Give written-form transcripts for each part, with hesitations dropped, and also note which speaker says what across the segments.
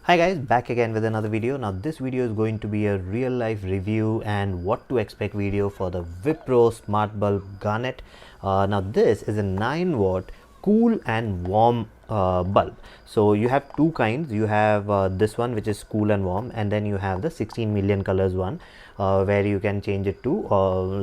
Speaker 1: Hi guys, back again with another video. Now this video is going to be a real life review and what to expect video for the Wipro smart bulb Garnet. Now this is a 9 watt cool and warm bulb. So you have two kinds. You have this one which is cool and warm, and then you have the 16 million colors one where you can change it to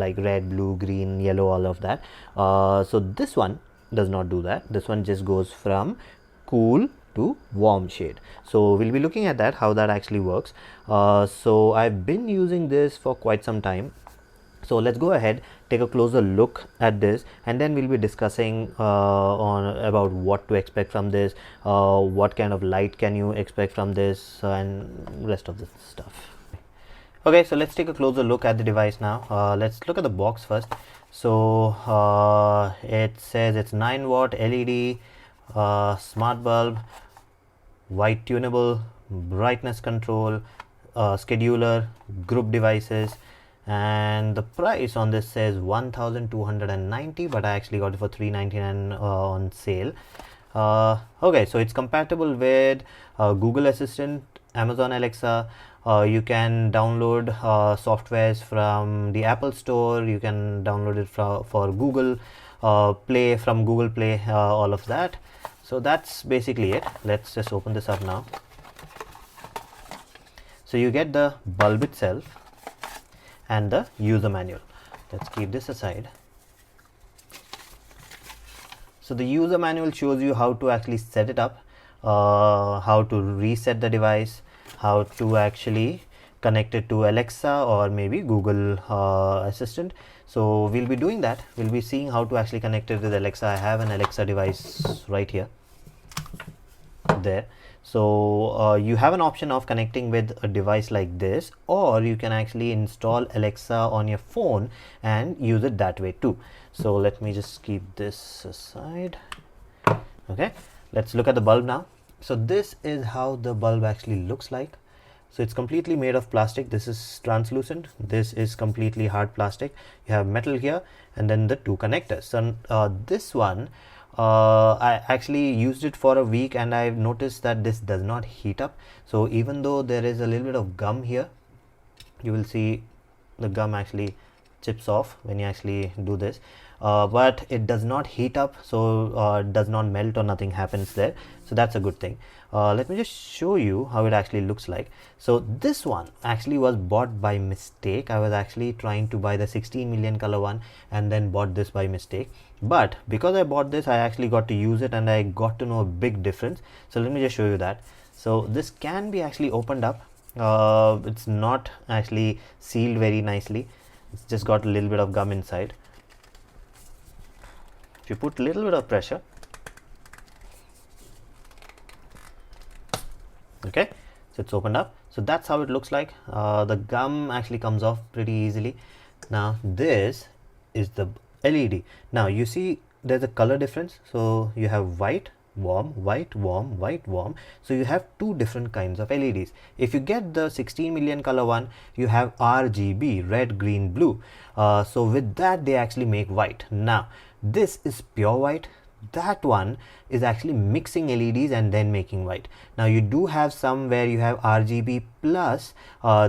Speaker 1: like red, blue, green, yellow, all of that. So this one does not do that. This one just goes from cool to warm shade. So we'll be looking at that, how that actually works. So I've been using this for quite some time. So let's go ahead, take a closer look at this, and then we'll be discussing on about what to expect from this, what kind of light can you expect from this, and rest of this stuff. Okay, so let's take a closer look at the device now. Let's look at the box first. So it says it's 9 watt LED smart bulb, white tunable, brightness control, scheduler, group devices, and the price on this says 1290, but I actually got it for 399 on sale. Okay, so it's compatible with Google Assistant, Amazon Alexa. You can download softwares from the Apple Store. You can download it for Google Play, from Google Play, all of that. So that's basically it. Let's just open this up now. So you get the bulb itself and the user manual. Let's keep this aside. So the user manual shows you how to actually set it up, how to reset the device, how to actually connect it to Alexa or maybe Google Assistant. So we'll be doing that. We'll be seeing how to actually connect it with Alexa. I have an Alexa device right here. There. So you have an option of connecting with a device like this, or you can actually install Alexa on your phone and use it that way too. So let me just keep this aside. Okay, let's look at the bulb now. So this is how the bulb actually looks like. So it's completely made of plastic. This is translucent. This is completely hard plastic. You have metal here and then the two connectors. So this one, I actually used it for a week and I've noticed that this does not heat up. So even though there is a little bit of gum here, you will see the gum actually chips off when you actually do this, but it does not heat up, so it does not melt or nothing happens there. So that's a good thing. Let me just show you how it actually looks like. So this one actually was bought by mistake. I was actually trying to buy the 16 million color one and then bought this by mistake, but because I bought this, I actually got to use it and I got to know a big difference. So let me just show you that. So this can be actually opened up. It's not actually sealed very nicely. It's just got a little bit of gum inside. If you put a little bit of pressure, okay, so it's opened up. So that's how it looks like. The gum actually comes off pretty easily. Now this is the LED. Now you see there's a color difference. So you have white, warm, white, warm, white, warm. So you have two different kinds of LEDs. If you get the 16 million color one, you have RGB, red, green, blue. So with that they actually make white. Now this is pure white. That one is actually mixing LEDs and then making white. Now you do have some where you have RGB plus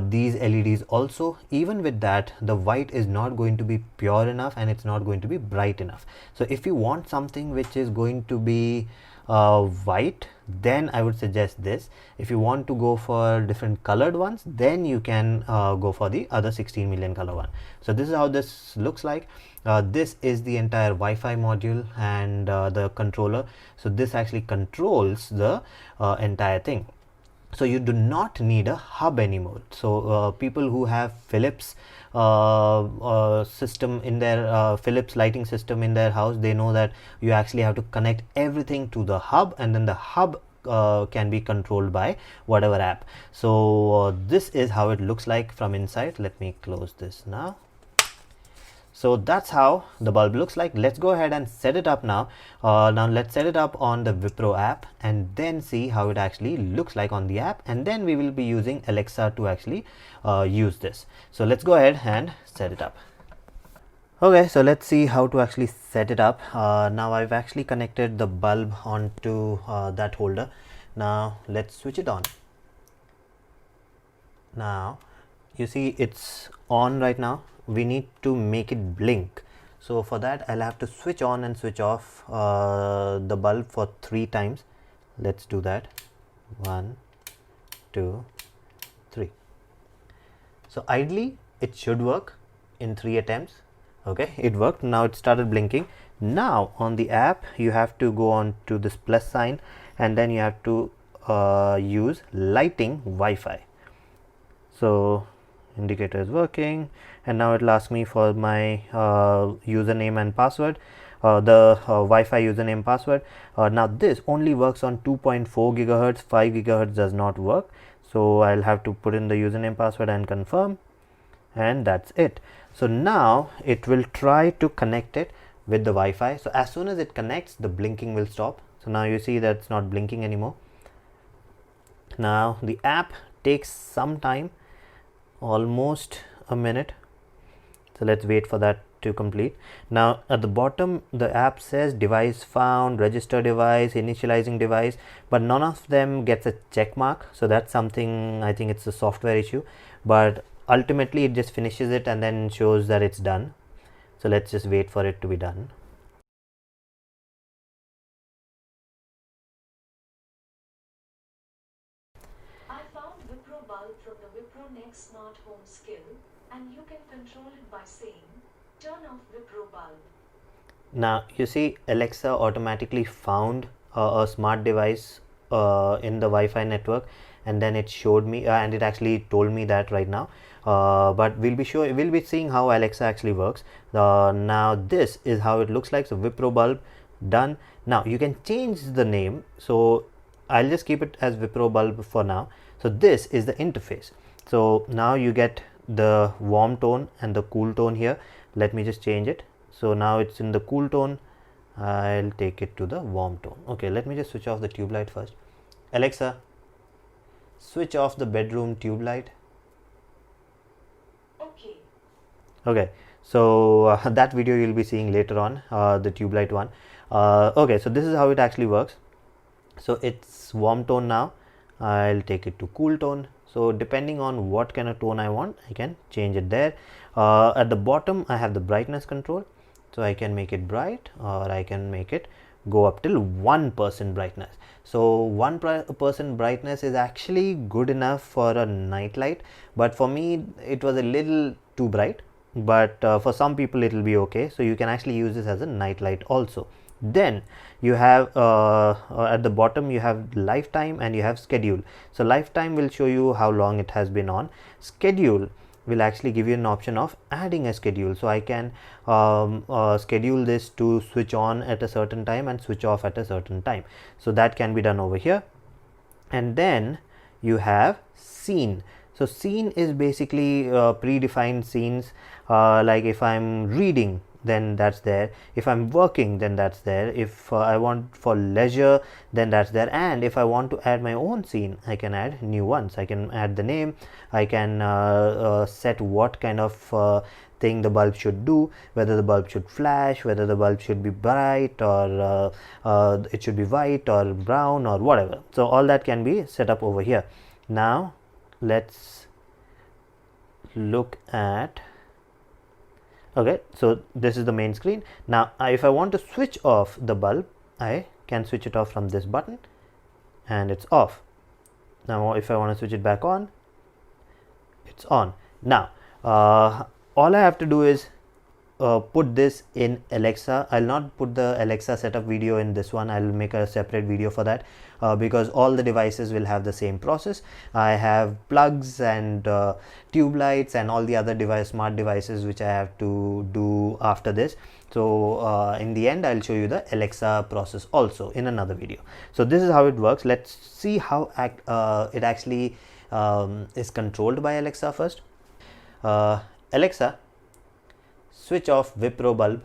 Speaker 1: these LEDs also. Even with that, the white is not going to be pure enough and it's not going to be bright enough. So if you want something which is going to be white, then I would suggest this. If you want to go for different colored ones, then you can go for the other 16 million color one. So this is how this looks like. This is the entire Wi-Fi module and the controller. So this actually controls the entire thing. So you do not need a hub anymore. So people who have Philips system in their Philips lighting system in their house, they know that you actually have to connect everything to the hub, and then the hub can be controlled by whatever app. So this is how it looks like from inside. Let me close this now. So that's how the bulb looks like. Let's go ahead and set it up now. Now let's set it up on the Wipro app and then see how it actually looks like on the app, and then we will be using Alexa to actually use this. So let's go ahead and set it up. Okay, so let's see how to actually set it up. Now I've actually connected the bulb onto that holder. Now let's switch it on. Now you see it's on right now. We need to make it blink. So for that I'll have to switch on and switch off the bulb for 3 times. Let's do that. 1, 2, 3. So ideally it should work in 3 attempts. Okay, it worked. Now it started blinking. Now on the app you have to go on to this plus sign, and then you have to use lighting Wi-Fi. So indicator is working, and now it will ask me for my username and password, the Wi-Fi username password. Now this only works on 2.4 gigahertz. 5 gigahertz does not work, so I'll have to put in the username password and confirm, and that's it. So now it will try to connect it with the Wi-Fi. So as soon as it connects, the blinking will stop. So now you see that it's not blinking anymore. Now the app takes some time, almost a minute, so let's wait for that to complete. Now at the bottom the app says device found, register device, initializing device, but none of them gets a check mark. So that's something, I think it's a software issue, but ultimately it just finishes it and then shows that it's done. So let's just wait for it to be done.
Speaker 2: I found Wipro bulb from the Wipro Next Smart Home skill, and you can control it by saying, turn off Wipro bulb.
Speaker 1: Now you see Alexa automatically found a smart device in the Wi-Fi network, and then it showed me and it actually told me that right now. But we'll be seeing how Alexa actually works. Now this is how it looks like. So Wipro bulb done. Now you can change the name, so I'll just keep it as Wipro bulb for now. So this is the interface. So now you get the warm tone and the cool tone here. Let me just change it. So now it's in the cool tone. I'll take it to the warm tone. Okay, let me just switch off the tube light first. Alexa, switch off the bedroom tube light.
Speaker 2: Okay.
Speaker 1: Okay, so that video you'll be seeing later on, the tube light one. Okay, so this is how it actually works. So it's warm tone now. I'll take it to cool tone. So depending on what kind of tone I want, I can change it there. At the bottom I have the brightness control, so I can make it bright, or I can make it go up till 1% brightness. So 1% brightness is actually good enough for a night light, but for me it was a little too bright, but for some people it will be okay. So you can actually use this as a night light also. Then you have at the bottom you have lifetime and you have schedule. So lifetime will show you how long it has been on. Schedule will actually give you an option of adding a schedule. So I can schedule this to switch on at a certain time and switch off at a certain time. So that can be done over here. And then you have scene. So scene is basically predefined scenes, like if I'm reading, then that's there. If I'm working, then that's there. If I want for leisure, then that's there. And if I want to add my own scene, I can add new ones. I can add the name. I can set what kind of thing the bulb should do, whether the bulb should flash, whether the bulb should be bright, or it should be white or brown or whatever. So all that can be set up over here. Now let's look at, okay, so this is the main screen. Now if I want to switch off the bulb, I can switch it off from this button and it's off. Now if I want to switch it back on, it's on. Now all I have to do is put this in Alexa. I'll not put the Alexa setup video in this one. I'll make a separate video for that, because all the devices will have the same process. I have plugs and tube lights and all the other smart devices which I have to do after this. So in the end I'll show you the Alexa process also in another video. So this is how it works. Let's see how it actually is controlled by Alexa first. Alexa, switch off Wipro bulb.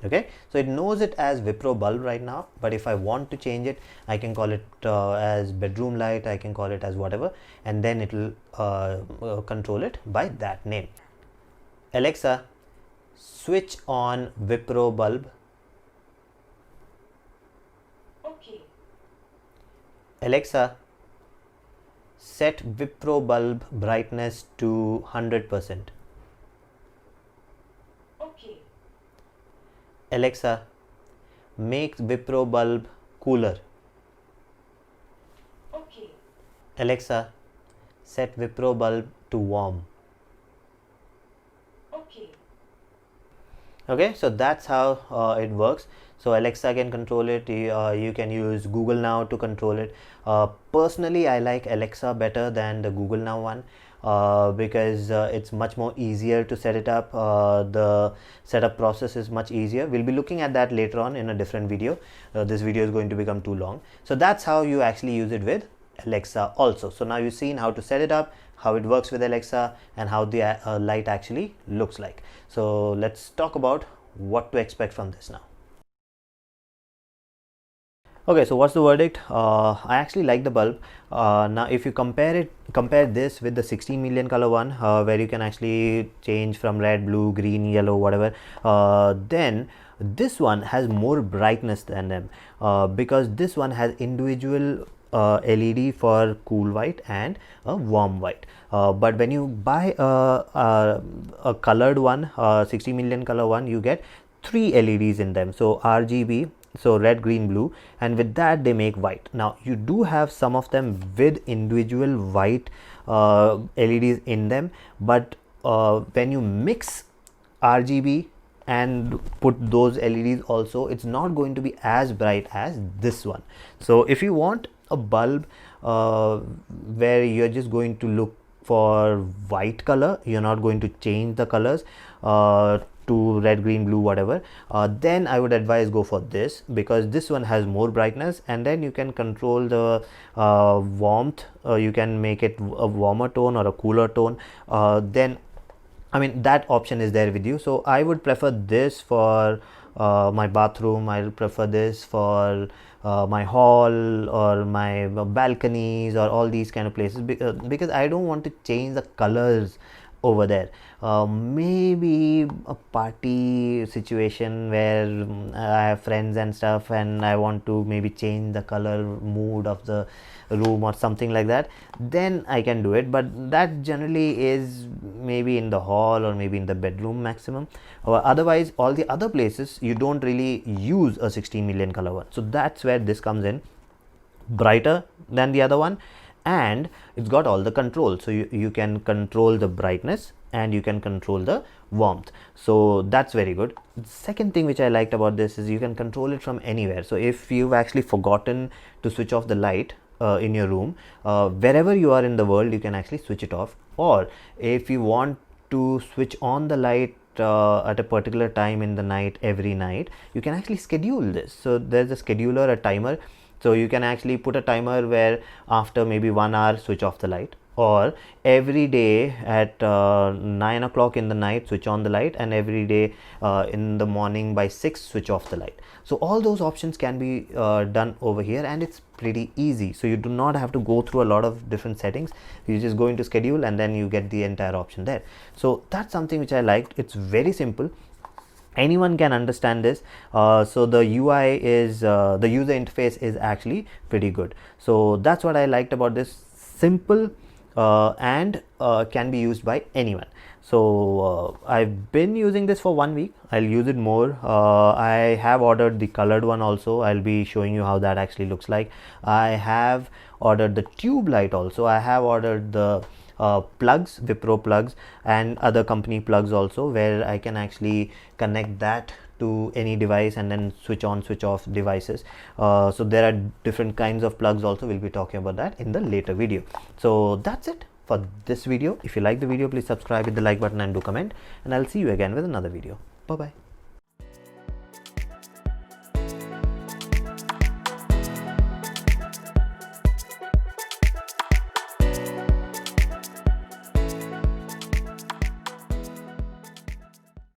Speaker 1: Okay, so it knows it as Wipro bulb right now, but if I want to change it, I can call it as bedroom light, I can call it as whatever, and then it will control it by that name. Alexa, switch on Wipro bulb.
Speaker 2: Okay.
Speaker 1: Alexa, set Wipro bulb brightness to 100%.
Speaker 2: Okay.
Speaker 1: Alexa, make Wipro bulb cooler.
Speaker 2: Okay.
Speaker 1: Alexa, set Wipro bulb to warm.
Speaker 2: Okay.
Speaker 1: Okay, so that's how it works. So Alexa can control it. You can use Google Now to control it. Personally, I like Alexa better than the Google Now one because it's much more easier to set it up. The setup process is much easier. We'll be looking at that later on in a different video. This video is going to become too long. So that's how you actually use it with Alexa also. So now you've seen how to set it up, how it works with Alexa, and how the light actually looks like. So let's talk about what to expect from this now. Okay, so what's the verdict? I actually like the bulb. Now if you compare this with the 16 million color one, where you can actually change from red, blue, green, yellow, whatever, then this one has more brightness than them, because this one has individual LED for cool white and a warm white. But when you buy a colored one, 60 million color one, you get 3 LEDs in them. So RGB, so red, green, blue, and with that they make white. Now you do have some of them with individual white LEDs in them, but when you mix RGB and put those LEDs also, it's not going to be as bright as this one. So if you want a bulb where you're just going to look for white color, you're not going to change the colors to red, green, blue, whatever, then I would advise go for this, because this one has more brightness, and then you can control the warmth. You can make it a warmer tone or a cooler tone. Then I mean, that option is there with you. So I would prefer this for my bathroom. I'll prefer this for my hall or my balconies or all these kind of places, because I don't want to change the colors over there. Maybe a party situation where I have friends and stuff, and I want to maybe change the color mood of the room or something like that, then I can do it. But that generally is maybe in the hall or maybe in the bedroom maximum. Otherwise, all the other places you don't really use a 16 million color one. So that's where this comes in, brighter than the other one, and it's got all the controls. So you can control the brightness and you can control the warmth. So that's very good. The second thing which I liked about this is you can control it from anywhere. So if you've actually forgotten to switch off the light in your room, wherever you are in the world, you can actually switch it off. Or if you want to switch on the light at a particular time in the night, every night, you can actually schedule this. So there's a scheduler, a timer. So you can actually put a timer where after maybe 1 hour switch off the light, or every day at 9 o'clock in the night switch on the light, and every day in the morning by 6 switch off the light. So all those options can be done over here, and it's pretty easy. So you do not have to go through a lot of different settings. You just go into schedule and then you get the entire option there. So that's something which I liked. It's very simple. Anyone can understand this. So the UI is the user interface is actually pretty good. So that's what I liked about this. Simple and can be used by anyone. So I've been using this for 1 week. I'll use it more. I have ordered the colored one also. I'll be showing you how that actually looks like. I have ordered the tube light also. I have ordered the plugs, Wipro plugs, and other company plugs also, where I can actually connect that to any device and then switch on, switch off devices. So there are different kinds of plugs also. We'll be talking about that in the later video. So that's it for this video. If you like the video, please subscribe, hit the like button and do comment, and I'll see you again with another video. Bye bye.